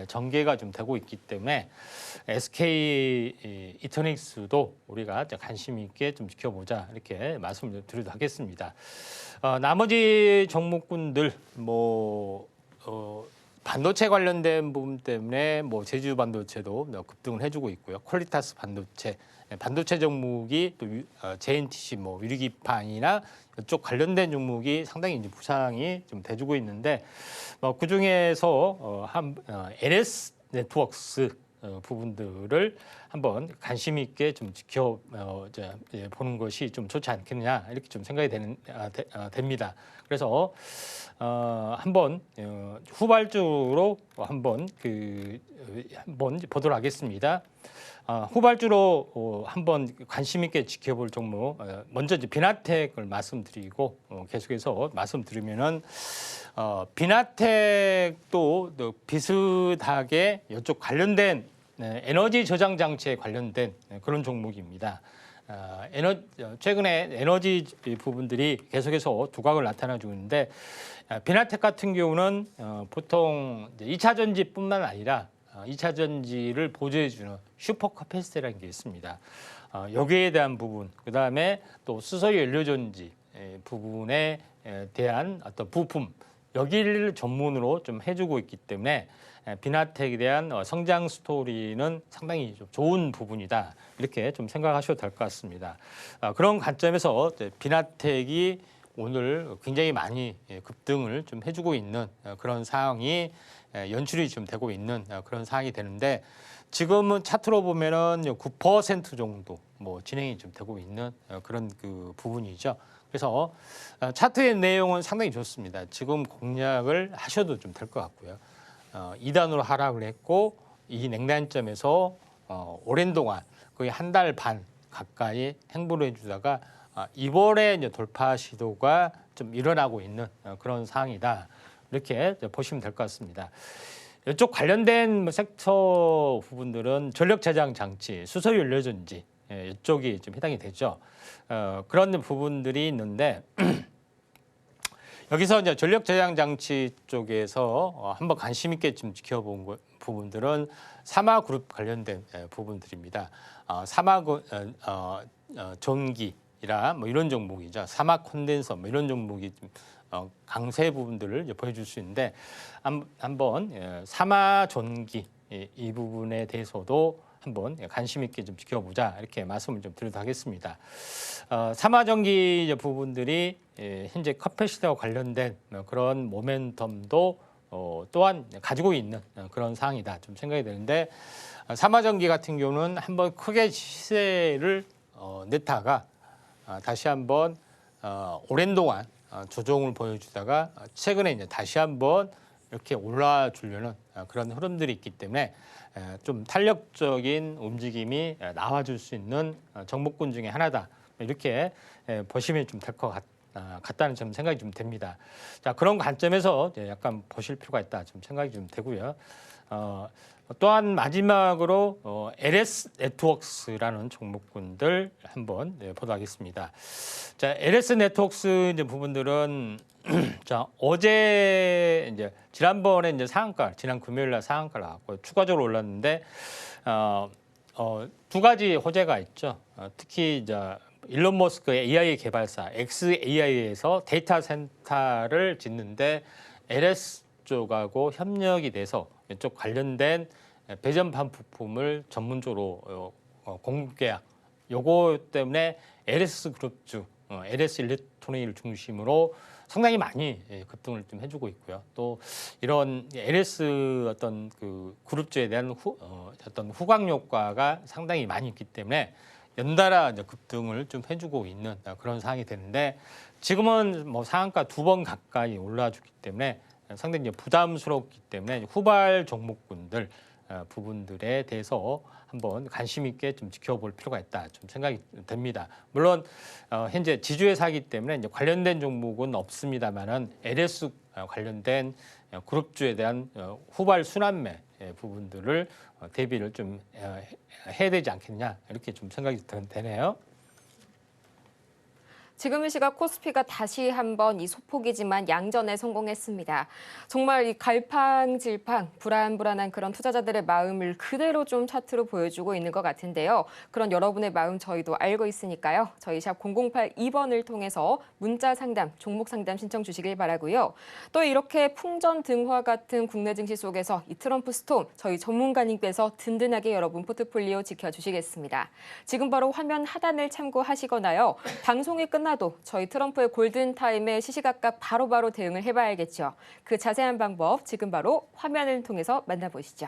Speaker 2: 전개가 좀 되고 있기 때문에 SK 이터닉스도 우리가 관심 있게 좀 지켜보자 이렇게 말씀을 드리도록 하겠습니다. 나머지 종목군들 반도체 관련된 부분 때문에 뭐 제주 반도체도 급등을 해주고 있고요. 퀄리타스 반도체 종목이 또 JNTC 뭐 유리기판이나 이쪽 관련된 종목이 상당히 이제 부상이 좀 돼주고 있는데 그 중에서 NS 네트워크스 부분들을 한번 관심 있게 좀 보는 것이 좀 좋지 않겠느냐 이렇게 좀 생각이 됩니다. 그래서 한번 후발주로 한번 보도록 하겠습니다. 후발주로 한번 관심 있게 지켜볼 종목 먼저 이제 비나텍을 말씀드리고 계속해서 말씀드리면은 비나텍도 비슷하게 이쪽 관련된 에너지 저장 장치에 관련된 그런 종목입니다. 최근에 에너지 부분들이 계속해서 두각을 나타나주고 있는데 비나텍 같은 경우는 보통 2차 전지뿐만 아니라 2차 전지를 보조해주는 슈퍼카패시티라는 게 있습니다. 여기에 대한 부분, 그 다음에 또 수소연료전지 부분에 대한 어떤 부품, 여기를 전문으로 좀 해주고 있기 때문에 비나텍에 대한 성장 스토리는 상당히 좀 좋은 부분이다. 이렇게 좀 생각하셔도 될 것 같습니다. 그런 관점에서 비나텍이 오늘 굉장히 많이 급등을 좀 해주고 있는 그런 상황이 연출이 좀 되고 있는 그런 상황이 되는데 지금은 차트로 보면은 9% 정도 뭐 진행이 좀 되고 있는 그런 그 부분이죠. 그래서 차트의 내용은 상당히 좋습니다. 지금 공략을 하셔도 좀 될 것 같고요. 2단으로 하락을 했고 이 냉단점에서 오랜 동안 거의 한 달 반 가까이 행보를 해주다가 이번에 이제 돌파 시도가 좀 일어나고 있는 그런 상황이다. 이렇게 보시면 될 것 같습니다. 이쪽 관련된 뭐 섹터 부분들은 전력 저장 장치, 수소 연료 전지 이쪽이 좀 해당이 되죠. 그런 부분들이 있는데 여기서 이제 전력 저장 장치 쪽에서 한번 관심 있게 좀 지켜본 부분들은 사마그룹 관련된 부분들입니다. 사마 전기라 뭐 이런 종목이죠. 사마 콘덴서 뭐 이런 종목이 좀 강세 부분들을 보여줄 수 있는데 한번 사마 전기 이 부분에 대해서도 한번 관심 있게 좀 지켜보자 이렇게 말씀을 좀 드리도록 하겠습니다. 사마 전기 부분들이 현재 커피 시대와 관련된 그런 모멘텀도 또한 가지고 있는 그런 상황이다 좀 생각이 되는데 사마 전기 같은 경우는 한번 크게 시세를 냈다가 다시 한번 오랜 동안 조정을 보여주다가 최근에 이제 다시 한번 이렇게 올라 주려는 그런 흐름들이 있기 때문에 좀 탄력적인 움직임이 나와줄 수 있는 종목군 중에 하나다 이렇게 보시면 좀 될 것 같다는 좀 생각이 좀 됩니다. 자 그런 관점에서 약간 보실 필요가 있다 좀 생각이 좀 되고요. 또한 마지막으로 LS 네트워크스라는 종목군들 한번 보도록 하겠습니다. 자, LS 네트워크스 이제 부분들은 자 어제 이제 지난번에 이제 상한가 지난 금요일 날 상한가를 나왔고 추가적으로 올랐는데 두 가지 호재가 있죠. 특히 이제 일론 머스크의 AI 개발사 xAI에서 데이터 센터를 짓는데 LS 쪽하고 협력이 돼서 이쪽 관련된 배전판 부품을 전문적으로 공급 계약 요거 때문에 LS 그룹주, LS 일렉트로닉을 중심으로 상당히 많이 급등을 좀 해주고 있고요. 또 이런 LS 어떤 그 그룹주에 대한 어떤 후광 효과가 상당히 많이 있기 때문에 연달아 급등을 좀 해주고 있는 그런 상황이 되는데 지금은 뭐 상한가 2번 가까이 올라주기 때문에 상당히 부담스럽기 때문에 후발 종목군들 부분들에 대해서 한번 관심 있게 좀 지켜볼 필요가 있다 좀 생각이 됩니다. 물론 현재 지주회사이기 때문에 이제 관련된 종목은 없습니다만은 LS 관련된 그룹주에 대한 후발 순환매 부분들을 대비를 좀 해야 되지 않겠냐 이렇게 좀 생각이 되네요.
Speaker 1: 지금 이 시각 코스피가 다시 한번 이 소폭이지만 양전에 성공했습니다. 정말 이 갈팡질팡 불안불안한 그런 투자자들의 마음을 그대로 좀 차트로 보여주고 있는 것 같은데요. 그런 여러분의 마음 저희도 알고 있으니까요. 저희 샵 0082번을 통해서 문자 상담, 종목 상담 신청 주시길 바라고요. 또 이렇게 풍전등화 같은 국내 증시 속에서 이 트럼프 스톰 저희 전문가님께서 든든하게 여러분 포트폴리오 지켜주시겠습니다. 지금 바로 화면 하단을 참고하시거나요. 방송이 끝나도 저희 트럼프의 골든타임에 시시각각 바로바로 대응을 해봐야겠죠. 그 자세한 방법 지금 바로 화면을 통해서 만나보시죠.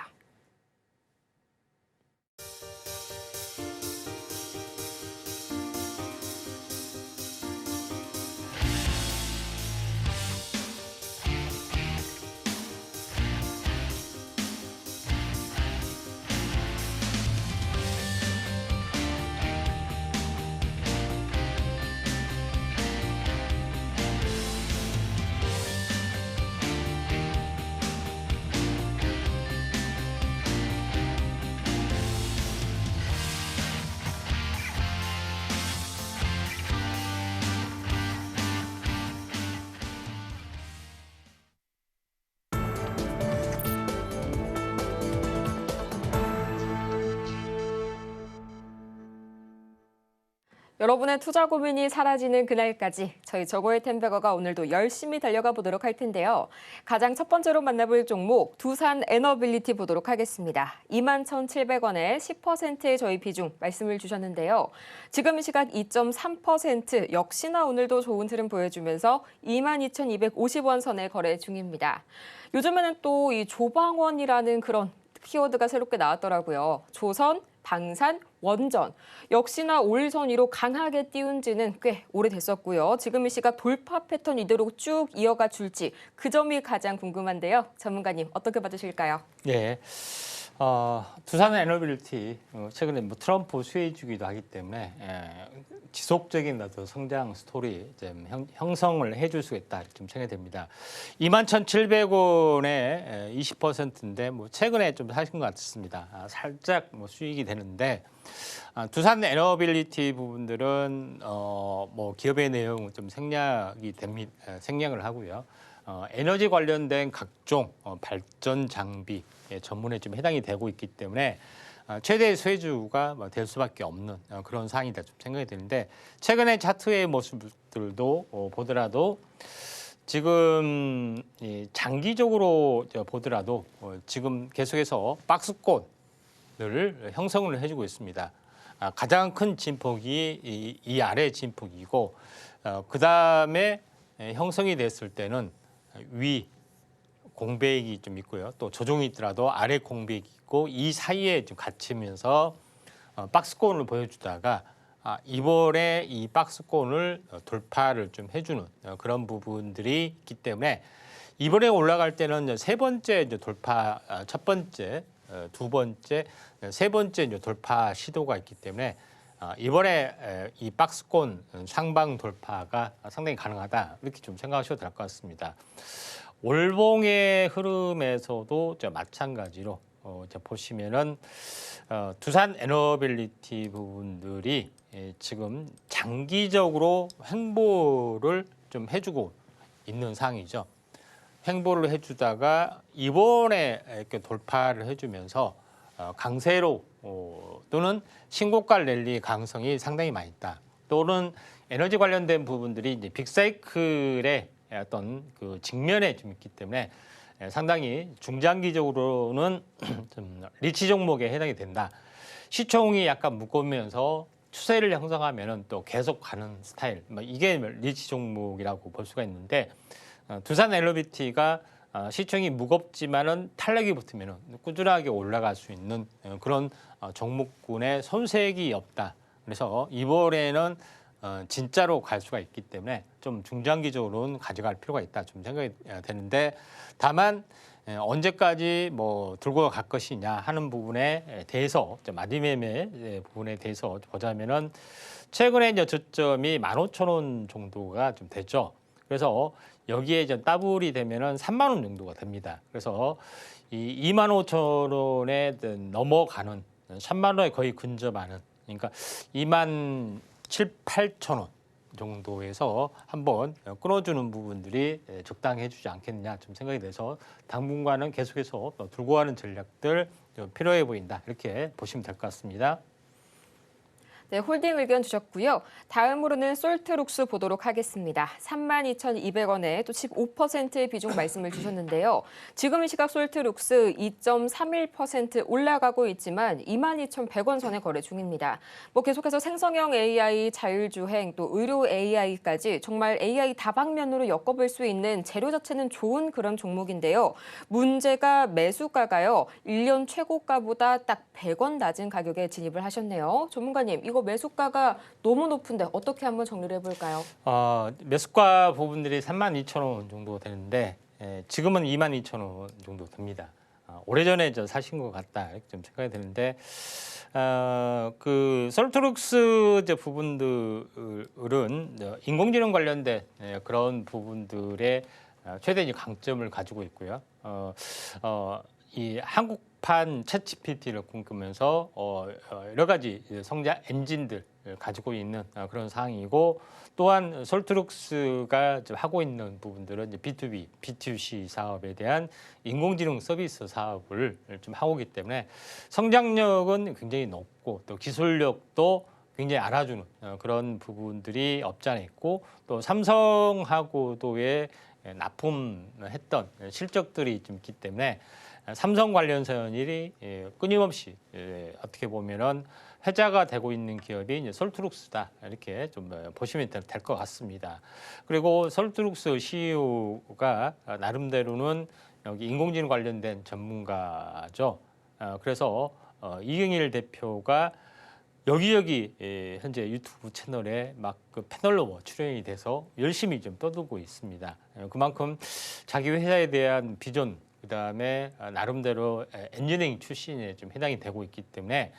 Speaker 1: 여러분의 투자 고민이 사라지는 그날까지 저희 저거의 템베거가 오늘도 열심히 달려가 보도록 할 텐데요. 가장 첫 번째로 만나볼 종목 두산 에너빌리티 보도록 하겠습니다. 21,700원에 10%의 저희 비중 말씀을 주셨는데요. 지금 이 시각 2.3% 역시나 오늘도 좋은 흐름 보여주면서 22,250원 선에 거래 중입니다. 요즘에는 또 이 조방원이라는 그런 키워드가 새롭게 나왔더라고요. 조선, 방산, 원전. 역시나 올선위로 강하게 띄운 지는 꽤 오래됐었고요. 지금 이 시각 돌파 패턴 이대로 쭉 이어가 줄지 그 점이 가장 궁금한데요. 전문가님 어떻게 봐주실까요?
Speaker 2: 예. 두산 에너빌리티 최근에 뭐 트럼프 수혜주기도 하기 때문에 지속적인 어떤 성장 스토리 좀 형성을 해줄 수 있다 좀 생각이 됩니다. 21,700원에 20%인데 뭐 최근에 좀 사신 것 같습니다. 살짝 뭐 수익이 되는데 두산 에너빌리티 부분들은 뭐 기업의 내용 좀 생략이 됩니다. 생략을 하고요. 에너지 관련된 각종 발전 장비 전문에 좀 해당이 되고 있기 때문에 최대 수혜주가 될 수밖에 없는 그런 상황이다 좀 생각이 드는데 최근에 차트의 모습들도 보더라도 지금 장기적으로 보더라도 지금 계속해서 박스권을 형성을 해주고 있습니다. 가장 큰 진폭이 이 아래 진폭이고 그 다음에 형성이 됐을 때는 위 공백이 좀 있고요. 또 조정이 있더라도 아래 공백이 있고 이 사이에 좀 갇히면서 박스권을 보여주다가 이번에 이 박스권을 돌파를 좀 해주는 그런 부분들이 있기 때문에 이번에 올라갈 때는 세 번째 이제 돌파, 첫 번째, 두 번째, 세 번째 이제 돌파 시도가 있기 때문에 이번에 이 박스권 상방 돌파가 상당히 가능하다 이렇게 좀 생각하셔도 될 것 같습니다. 올봉의 흐름에서도 마찬가지로 보시면은 두산 에너빌리티 부분들이 지금 장기적으로 횡보를 좀 해주고 있는 상황이죠. 횡보를 해주다가 이번에 이렇게 돌파를 해주면서 강세로 또는 신고가 랠리 가능성이 상당히 많이 있다. 또는 에너지 관련된 부분들이 이제 빅사이클의 어떤 그 직면에 좀 있기 때문에 상당히 중장기적으로는 좀 리치 종목에 해당이 된다. 시총이 약간 무거우면서 추세를 형성하면은 또 계속 가는 스타일. 이게 리치 종목이라고 볼 수가 있는데 두산 에너비티가 시총이 무겁지만은 탄력이 붙으면은 꾸준하게 올라갈 수 있는 그런 종목군의 손색이 없다. 그래서 이번에는 진짜로 갈 수가 있기 때문에 좀 중장기적으로는 가져갈 필요가 있다 좀 생각이 되는데 다만 언제까지 뭐 들고 갈 것이냐 하는 부분에 대해서 마디매매 부분에 대해서 보자면은 최근에 이제 저점이 15,000원 정도가 좀 됐죠. 그래서 여기에 이제 더블이 되면은 3만 원 정도가 됩니다. 그래서 이 25,000원에 넘어가는 3만 원에 거의 근접하는 그러니까 2만 7, 8천 원 정도에서 한번 끊어주는 부분들이 적당해주지 않겠냐 좀 생각이 돼서 당분간은 계속해서 들고 가는 전략들 필요해 보인다 이렇게 보시면 될 것 같습니다.
Speaker 1: 네, 홀딩 의견 주셨고요. 다음으로는 솔트룩스 보도록 하겠습니다. 32,200원에 또 15%의 비중 말씀을 주셨는데요. 지금 이 시각 솔트룩스 2.31% 올라가고 있지만 22,100원 선에 거래 중입니다. 뭐 계속해서 생성형 AI, 자율주행, 또 의료 AI까지 정말 AI 다방면으로 엮어볼 수 있는 재료 자체는 좋은 그런 종목인데요. 문제가 매수가가요. 1년 최고가보다 딱 100원 낮은 가격에 진입을 하셨네요. 전문가님, 이거 매수가가 너무 높은데 어떻게 한번 정리를 해볼까요?
Speaker 2: 매수가 부분들이 32,000원 정도 되는데 지금은 22,000원 정도 됩니다. 오래전에 사신 것 같다 이렇게 좀 생각이 드는데 그 솔트룩스 부분들은 인공지능 관련된 그런 부분들의 최대 강점을 가지고 있고요. 이 한국판 챗GPT를 꿈꾸면서 여러 가지 성장 엔진들 가지고 있는 그런 상황이고 또한 솔트룩스가 하고 있는 부분들은 B2B, B2C 사업에 대한 인공지능 서비스 사업을 좀 하고 있기 때문에 성장력은 굉장히 높고 또 기술력도 굉장히 알아주는 그런 부분들이 없지 않아 있고 또 삼성하고도의 납품했던 실적들이 좀 있기 때문에 삼성 관련선이 끊임없이 어떻게 보면은 회자가 되고 있는 기업이 이제 솔트룩스다 이렇게 좀 보시면 될 것 같습니다. 그리고 솔트룩스 CEO가 나름대로는 여기 인공지능 관련된 전문가죠. 그래서 이경일 대표가 여기저기 현재 유튜브 채널에 막 그 패널로 출연이 돼서 열심히 좀 떠들고 있습니다. 그만큼 자기 회사에 대한 비전, 그다음에 나름대로 엔지니어링 출신에 좀 해당이 되고 있기 때문에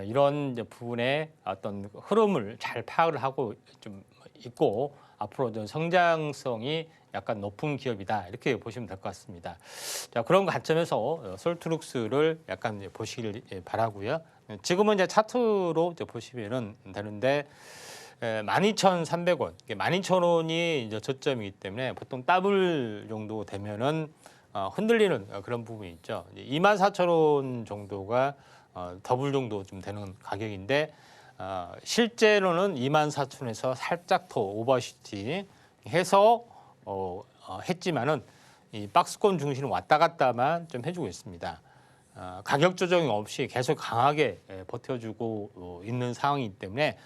Speaker 2: 이런 이제 부분의 어떤 흐름을 잘 파악을 하고 좀 있고 앞으로 좀 성장성이 약간 높은 기업이다 이렇게 보시면 될 것 같습니다. 자, 그런 관점에서 솔트룩스를 약간 이제 보시길 바라고요. 지금은 이제 차트로 이제 보시면은 되는데 12,300원, 12,000원이 이제 저점이기 때문에 보통 더블 정도 되면은 흔들리는 그런 부분이 있죠. 24,000원 정도가 더블 정도 좀 되는 가격인데 실제로는 24,000원에서 살짝 더 오버슈팅 해서 했지만은 이 박스권 중심을 왔다 갔다만 좀 해주고 있습니다. 가격 조정이 없이 계속 강하게 버텨주고 있는 상황이기 때문에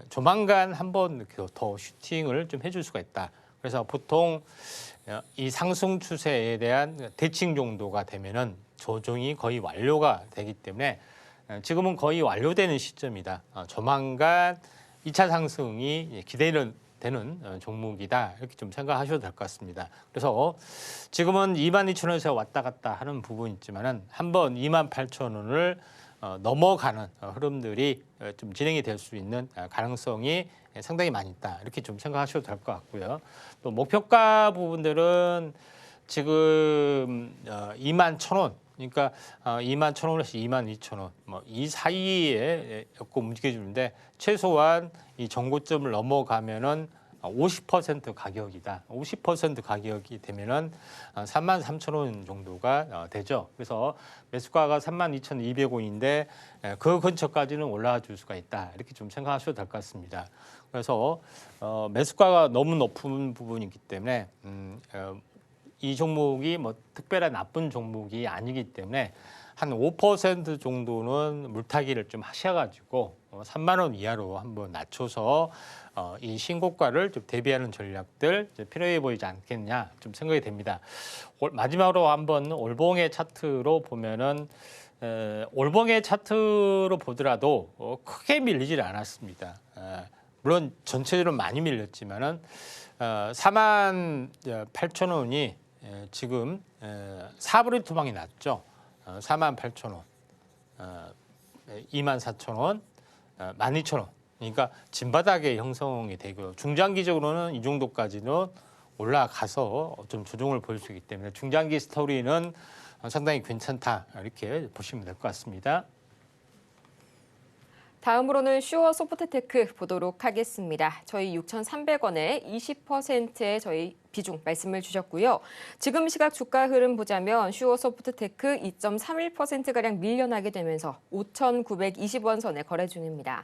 Speaker 2: 조만간 한번 더 슈팅을 좀 해줄 수가 있다. 그래서 보통 이 상승 추세에 대한 대칭 정도가 되면은 조정이 거의 완료가 되기 때문에 지금은 거의 완료되는 시점이다. 조만간 2차 상승이 기대되는 종목이다. 이렇게 좀 생각하셔도 될 것 같습니다. 그래서 지금은 22,000원에서 왔다 갔다 하는 부분이 있지만은 한번 28,000원을 넘어가는 흐름들이 좀 진행이 될 수 있는 가능성이 상당히 많이 있다. 이렇게 좀 생각하셔도 될 것 같고요. 또 목표가 부분들은 지금 21,000원, 그러니까 21,000원에서 22,000원, 뭐 이 사이에 조금 움직여주는데 최소한 이 정고점을 넘어가면은 50% 가격이다. 50% 가격이 되면은 33,000원 정도가 되죠. 그래서 매수가가 32,200원인데 그 근처까지는 올라와 줄 수가 있다. 이렇게 좀 생각하셔도 될 것 같습니다. 그래서 매수가가 너무 높은 부분이기 때문에 이 종목이 뭐 특별한 나쁜 종목이 아니기 때문에 한 5% 정도는 물타기를 좀 하셔가지고 3만 원 이하로 한번 낮춰서 이 신고가를 좀 대비하는 전략들 필요해 보이지 않겠냐 좀 생각이 됩니다. 마지막으로 한번 올봉의 차트로 보면은 올봉의 차트로 보더라도 크게 밀리질 않았습니다. 물론 전체적으로 많이 밀렸지만은 48,000원이 지금 4분의 투방이 났죠. 48,000원, 24,000원, 12,000원. 그러니까 진바닥의 형성이 되고요. 중장기적으로는 이 정도까지는 올라가서 좀 조정을 보일 수 있기 때문에 중장기 스토리는 상당히 괜찮다 이렇게 보시면 될 것 같습니다.
Speaker 1: 다음으로는 슈어 소프트테크 보도록 하겠습니다. 저희 6,300원에 20%의 저희 비중 말씀을 주셨고요. 지금 시각 주가 흐름 보자면 슈어 소프트테크 2.31%가량 밀려나게 되면서 5,920원 선에 거래 중입니다.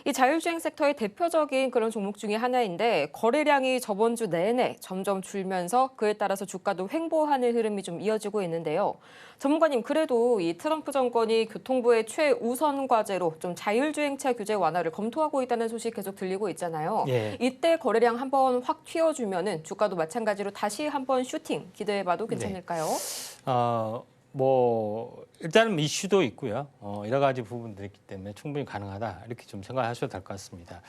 Speaker 1: 이 자율주행 섹터의 대표적인 그런 종목 중에 하나인데 거래량이 저번 주 내내 점점 줄면서 그에 따라서 주가도 횡보하는 흐름이 좀 이어지고 있는데요. 전문가님, 그래도 이 트럼프 정권이 교통부의 최우선 과제로 좀 자율주행차 규제 완화를 검토하고 있다는 소식 계속 들리고 있잖아요.
Speaker 2: 예.
Speaker 1: 이때 거래량 한번 확 튀어주면은 주가도 마찬가지로 다시 한번 슈팅 기대해봐도 괜찮을까요?
Speaker 2: 뭐 일단은 이슈도 있고요. 여러 가지 부분들이 있기 때문에 충분히 가능하다 이렇게 좀 생각하셔도 될 것 같습니다.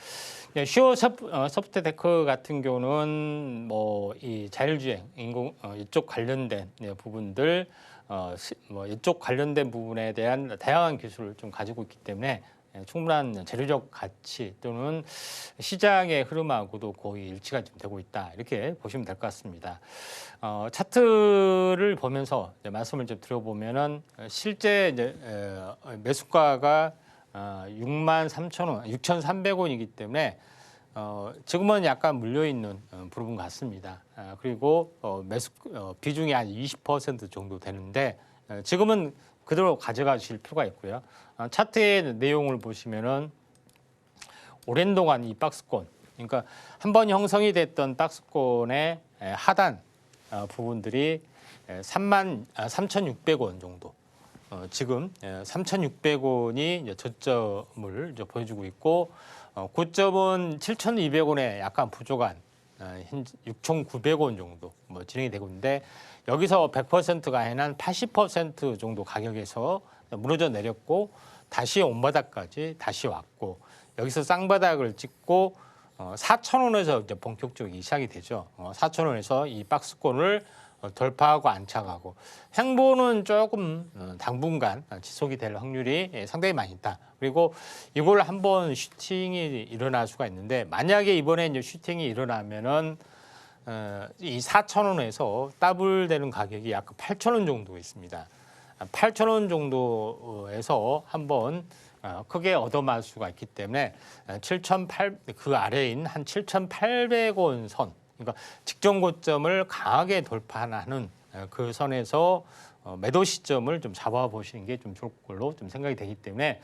Speaker 2: 슈어 소프트테크 같은 경우는 뭐 이 자율주행, 인공 이쪽 관련된 부분들, 뭐 이쪽 관련된 부분에 대한 다양한 기술을 좀 가지고 있기 때문에 충분한 재료적 가치 또는 시장의 흐름하고도 거의 일치가 좀 되고 있다 이렇게 보시면 될 것 같습니다. 차트를 보면서 이제 말씀을 좀 드려보면은 실제 이제 매수가가 63,000원, 6,300원이기 때문에 지금은 약간 물려 있는 부분 같습니다. 그리고 매수 비중이 한 20% 정도 되는데 지금은 그대로 가져가실 필요가 있고요. 차트의 내용을 보시면은 오랜 동안 이 박스권, 그러니까 한번 형성이 됐던 박스권의 하단 부분들이 3,600원 정도. 지금 3,600원이 저점을 보여주고 있고 고점은 7,200원에 약간 부족한 현재 6,900원 정도 뭐 진행이 되고 있는데 여기서 100%가 아니라 한 80% 정도 가격에서 무너져 내렸고 다시 온바닥까지 다시 왔고 여기서 쌍바닥을 찍고 4,000원에서 이제 본격적으로 시작이 되죠. 4,000원에서 이 박스권을 돌파하고 안착하고 행보는 조금 당분간 지속이 될 확률이 상당히 많이 있다. 그리고 이걸 한번 슈팅이 일어날 수가 있는데 만약에 이번에 이제 슈팅이 일어나면은 이 4,000원에서 더블되는 가격이 약 8,000원 정도 있습니다. 8,000원 정도에서 한번 크게 얻어맞을 수가 있기 때문에 7,800 그 아래인 한 7,800원 선, 그러니까 직전 고점을 강하게 돌파하는 그 선에서 매도 시점을 좀 잡아보시는 게 좀 좋을 걸로 좀 생각이 되기 때문에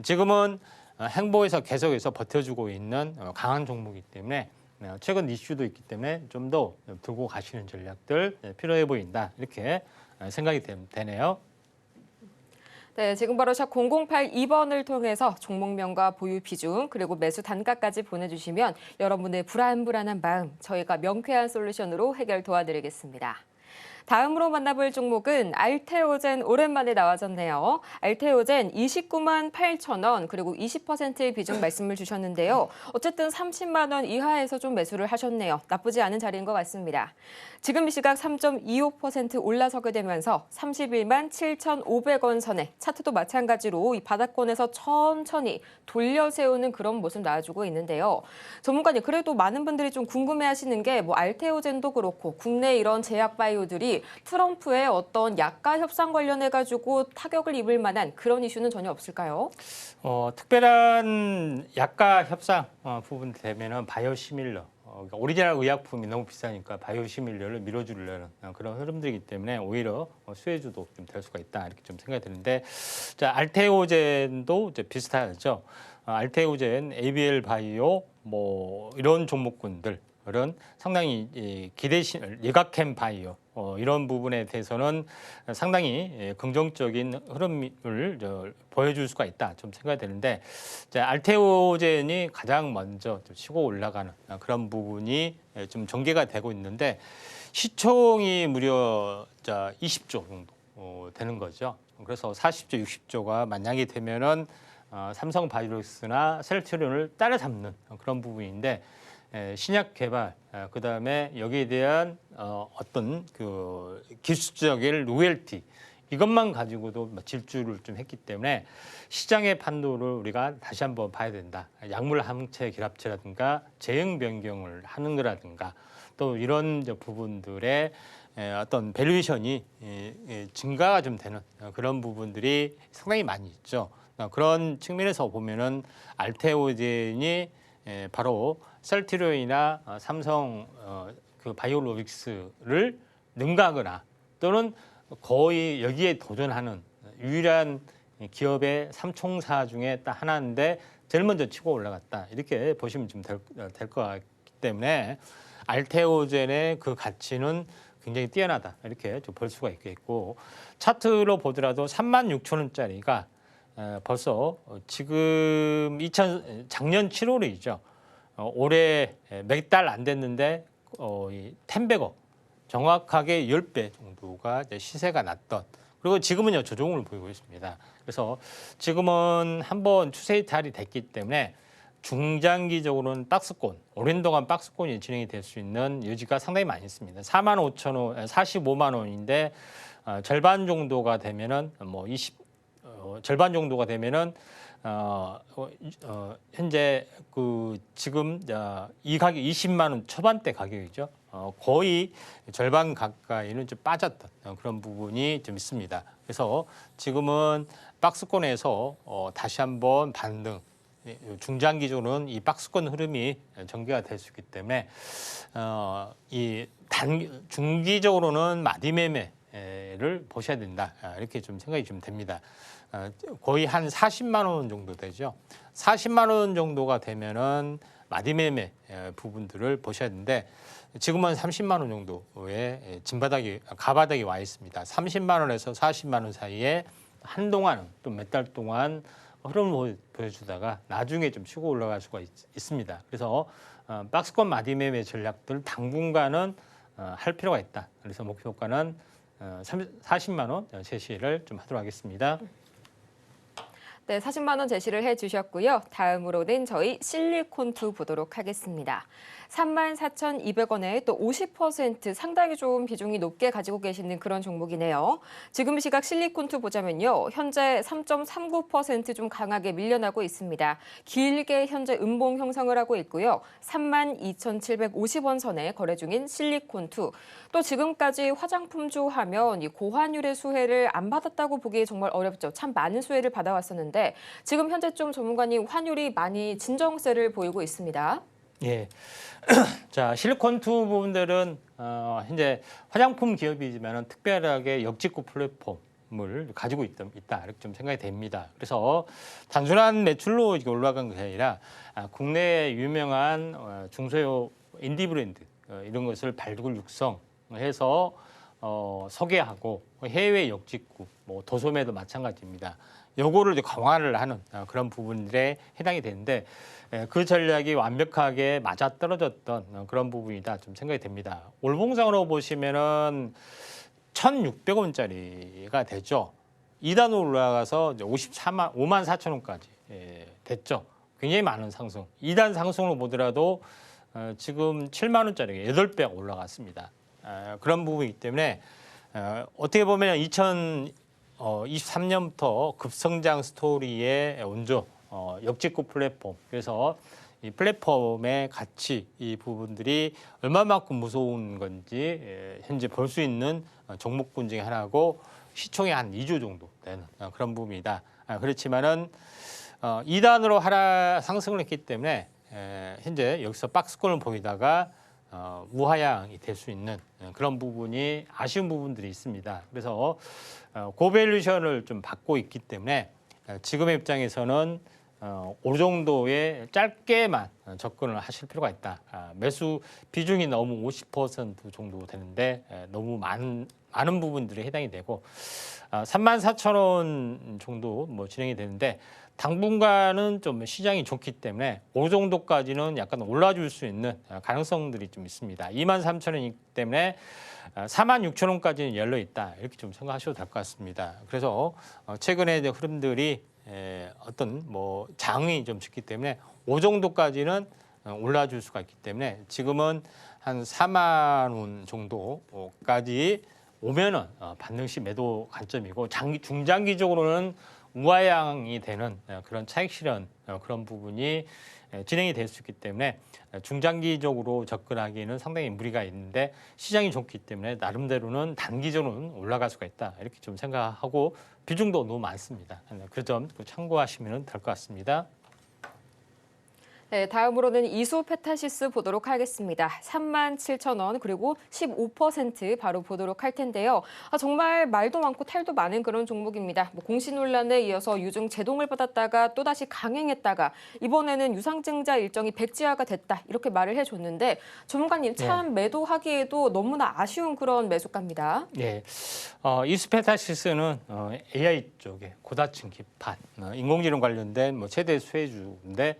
Speaker 2: 지금은 행보에서 계속해서 버텨주고 있는 강한 종목이기 때문에 최근 이슈도 있기 때문에 좀 더 들고 가시는 전략들 필요해 보인다 이렇게 생각이 되네요.
Speaker 1: 네, 지금 바로 샵 0082번을 통해서 종목명과 보유 비중 그리고 매수 단가까지 보내주시면 여러분의 불안한 마음 저희가 명쾌한 솔루션으로 해결 도와드리겠습니다. 다음으로 만나볼 종목은 알테오젠 오랜만에 나와졌네요. 알테오젠 29만 8천 원 그리고 20%의 비중 말씀을 주셨는데요. 어쨌든 30만 원 이하에서 좀 매수를 하셨네요. 나쁘지 않은 자리인 것 같습니다. 지금 이 시각 3.25% 올라서게 되면서 31만 7,500원 선에 차트도 마찬가지로 이 바닥권에서 천천히 돌려 세우는 그런 모습 나와주고 있는데요. 전문가님 그래도 많은 분들이 좀 궁금해하시는 게 뭐 알테오젠도 그렇고 국내 이런 제약 바이오들이 트럼프의 어떤 약가 협상 관련해가지고 타격을 입을 만한 그런 이슈는 전혀 없을까요?
Speaker 2: 특별한 약가 협상 부분 되면은 바이오시밀러, 그러니까 오리지널 의약품이 너무 비싸니까 바이오시밀러를 밀어주려는 그런 흐름들이기 때문에 오히려 수혜주도 좀 될 수가 있다 이렇게 좀 생각이 드는데, 자 알테오젠도 이제 비슷하죠. 알테오젠, ABL 바이오 뭐 이런 종목군들. 은 상당히 기대신 예각캠 바이오 이런 부분에 대해서는 상당히 긍정적인 흐름을 보여줄 수가 있다 좀 생각이 되는데, 알테오젠이 가장 먼저 좀 치고 올라가는 그런 부분이 좀 전개가 되고 있는데 시총이 무려 20조 정도 되는 거죠. 그래서 40조, 60조가 만약에 되면은 삼성 바이오로스나 셀트리온을 따라잡는 그런 부분인데. 신약 개발, 그다음에 여기에 대한 어떤 그 기술적인 로열티 이것만 가지고도 질주를 좀 했기 때문에 시장의 판도를 우리가 다시 한번 봐야 된다. 약물 항체 결합체라든가 제형 변경을 하는 거라든가 또 이런 부분들의 어떤 밸류에이션이 증가가 좀 되는 그런 부분들이 상당히 많이 있죠. 그런 측면에서 보면은 알테오젠이 바로 셀트리온이나 삼성 그 바이오로직스를 능가하거나 또는 거의 여기에 도전하는 유일한 기업의 삼총사 중에 딱 하나인데 제일 먼저 치고 올라갔다 이렇게 보시면 좀 될 것 같기 때문에 알테오젠의 그 가치는 굉장히 뛰어나다 이렇게 좀 볼 수가 있겠고, 차트로 보더라도 36,000원짜리가 벌써 지금 작년 7월이죠. 올해 몇 달 안 됐는데 이 텐베거 정확하게 10배 정도가 이제 시세가 났던, 그리고 지금은요 조정을 보이고 있습니다. 그래서 지금은 한번 추세 이탈이 됐기 때문에 중장기적으로는 박스권, 오랜 동안 박스권이 진행이 될 수 있는 여지가 상당히 많이 있습니다. 45,000원, 45만 원인데 절반 정도가 되면은 절반 정도가 되면은 현재 그 지금 이 가격 20만 원 초반대 가격이죠. 거의 절반 가까이는 좀 빠졌던 그런 부분이 좀 있습니다. 그래서 지금은 박스권에서 다시 한번 반등, 중장기적으로는 이 박스권 흐름이 전개가 될 수 있기 때문에 중기적으로는 마디매매를 보셔야 된다 이렇게 좀 생각이 좀 됩니다. 거의 한 40만 원 정도 되죠. 40만 원 정도가 되면은 마디매매 부분들을 보셔야 되는데 지금은 30만 원 정도의 가바닥이 와 있습니다. 30만 원에서 40만 원 사이에 한동안은 또 몇 달 동안 흐름을 보여주다가 나중에 좀 치고 올라갈 수가 있습니다. 그래서 박스권 마디매매 전략들 당분간은 할 필요가 있다. 그래서 목표가는 40만 원 제시를 좀 하도록 하겠습니다.
Speaker 1: 네, 40만 원 제시를 해주셨고요. 다음으로는 저희 실리콘2 보도록 하겠습니다. 34,200원에 또 50% 상당히 좀 비중이 높게 가지고 계시는 그런 종목이네요. 지금 시각 실리콘2 보자면요. 현재 3.39% 좀 강하게 밀려나고 있습니다. 길게 현재 음봉 형성을 하고 있고요. 32,750원 선에 거래 중인 실리콘2. 또 지금까지 화장품주 하면 이 고환율의 수혜를 안 받았다고 보기 정말 어렵죠. 참 많은 수혜를 받아왔었는데 지금 현재 좀 전문가님 환율이 많이 진정세를 보이고 있습니다.
Speaker 2: 예. 자, 실리콘2 부분들은 현재 화장품 기업이지만 특별하게 역직구 플랫폼을 가지고 있다 이렇게 좀 생각이 됩니다. 그래서 단순한 매출로 이게 올라간 것이 아니라 국내 유명한 중소형 인디 브랜드 이런 것을 발굴 육성해서 소개하고 해외 역직구, 뭐 도소매도 마찬가지입니다. 요거를 이제 강화를 하는 그런 부분들에 해당이 되는데 그 전략이 완벽하게 맞아떨어졌던 그런 부분이다 좀 생각이 됩니다. 올봉상으로 보시면은 1,600원짜리가 되죠. 2단으로 올라가서 이제 5만 4천 원까지 됐죠. 굉장히 많은 상승. 2단 상승으로 보더라도 지금 7만 원짜리가 8배 올라갔습니다. 그런 부분이기 때문에 어떻게 보면 2023년부터 급성장 스토리의 원조 역직구 플랫폼. 그래서 이 플랫폼의 가치 이 부분들이 얼마만큼 무서운 건지 현재 볼 수 있는 종목군 중에 하나고 시총이 한 2조 정도 되는 그런 부분이다. 그렇지만은 2단으로 상승을 했기 때문에 현재 여기서 박스권을 보이다가 우하향이 될 수 있는 그런 부분이 아쉬운 부분들이 있습니다. 그래서 고밸류션을 좀 받고 있기 때문에 지금의 입장에서는 그 정도의 짧게만 접근을 하실 필요가 있다. 매수 비중이 너무 50% 정도 되는데 너무 많은 부분들이 해당이 되고 34,000원 정도 뭐 진행이 되는데 당분간은 좀 시장이 좋기 때문에 그 정도까지는 약간 올라줄 수 있는 가능성들이 좀 있습니다. 23,000원이기 때문에 46,000원까지는 열려 있다 이렇게 좀 생각하셔도 될 것 같습니다. 그래서 최근에 이제 흐름들이 어떤 뭐 장이 좀 짙기 때문에 그 정도까지는 올라줄 수가 있기 때문에 지금은 한 4만 원 정도까지 오면은 반등 시 매도 관점이고 중장기적으로는 우하향이 되는 그런 차익 실현 그런 부분이 진행이 될 수 있기 때문에 중장기적으로 접근하기에는 상당히 무리가 있는데 시장이 좋기 때문에 나름대로는 단기적으로는 올라갈 수가 있다 이렇게 좀 생각하고 비중도 너무 많습니다. 그 점 참고하시면 될 것 같습니다.
Speaker 1: 네, 다음으로는 이수 페타시스 보도록 하겠습니다. 37,000원 그리고 15% 바로 보도록 할 텐데요. 정말 말도 많고 탈도 많은 그런 종목입니다. 뭐 공시 논란에 이어서 유증 제동을 받았다가 또다시 강행했다가 이번에는 유상증자 일정이 백지화가 됐다 이렇게 말을 해줬는데 전문가님 참 매도하기에도 너무나 아쉬운 그런 매수가입니다.
Speaker 2: 네, 이수 페타시스는 AI 쪽에 고다층 기판, 인공지능 관련된 뭐 최대 수혜주인데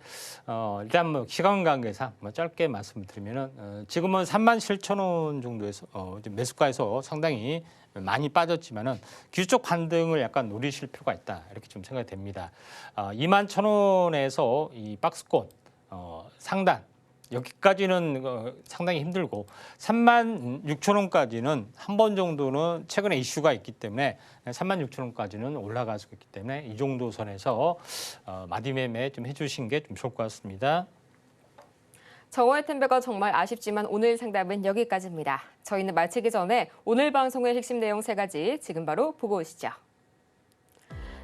Speaker 2: 일단 뭐 시간 관계상 짧게 말씀드리면은 지금은 37,000원 정도에서 매수가에서 상당히 많이 빠졌지만은 기술적 반등을 약간 노리실 필요가 있다 이렇게 좀 생각이 됩니다. 21,000원에서 이 박스권 상단 여기까지는 상당히 힘들고 36,000원까지는 한 번 정도는 최근에 이슈가 있기 때문에 36,000원까지는 올라갈 수 있기 때문에 이 정도 선에서 마디매매 좀 해주신 게 좀 좋을 것 같습니다.
Speaker 1: 정오의 템베거 정말 아쉽지만 오늘 상담은 여기까지입니다. 저희는 마치기 전에 오늘 방송의 핵심 내용 3가지 지금 바로 보고 오시죠.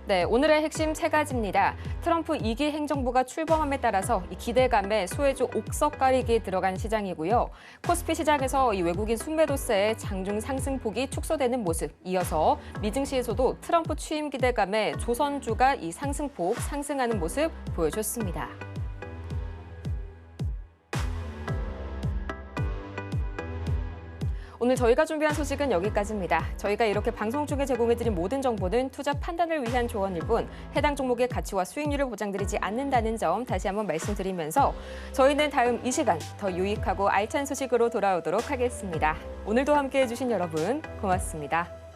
Speaker 1: 네, 오늘의 핵심 3가지입니다. 트럼프 2기 행정부가 출범함에 따라서 이 기대감에 소외주 옥석 가리기 들어간 시장이고요. 코스피 시장에서 이 외국인 순매도세의 장중 상승폭이 축소되는 모습. 이어서 미증시에서도 트럼프 취임 기대감에 조선주가 이 상승폭 상승하는 모습 보여줬습니다. 오늘 저희가 준비한 소식은 여기까지입니다. 저희가 이렇게 방송 중에 제공해드린 모든 정보는 투자 판단을 위한 조언일 뿐 해당 종목의 가치와 수익률을 보장드리지 않는다는 점 다시 한번 말씀드리면서 저희는 다음 이 시간 더 유익하고 알찬 소식으로 돌아오도록 하겠습니다. 오늘도 함께해 주신 여러분 고맙습니다.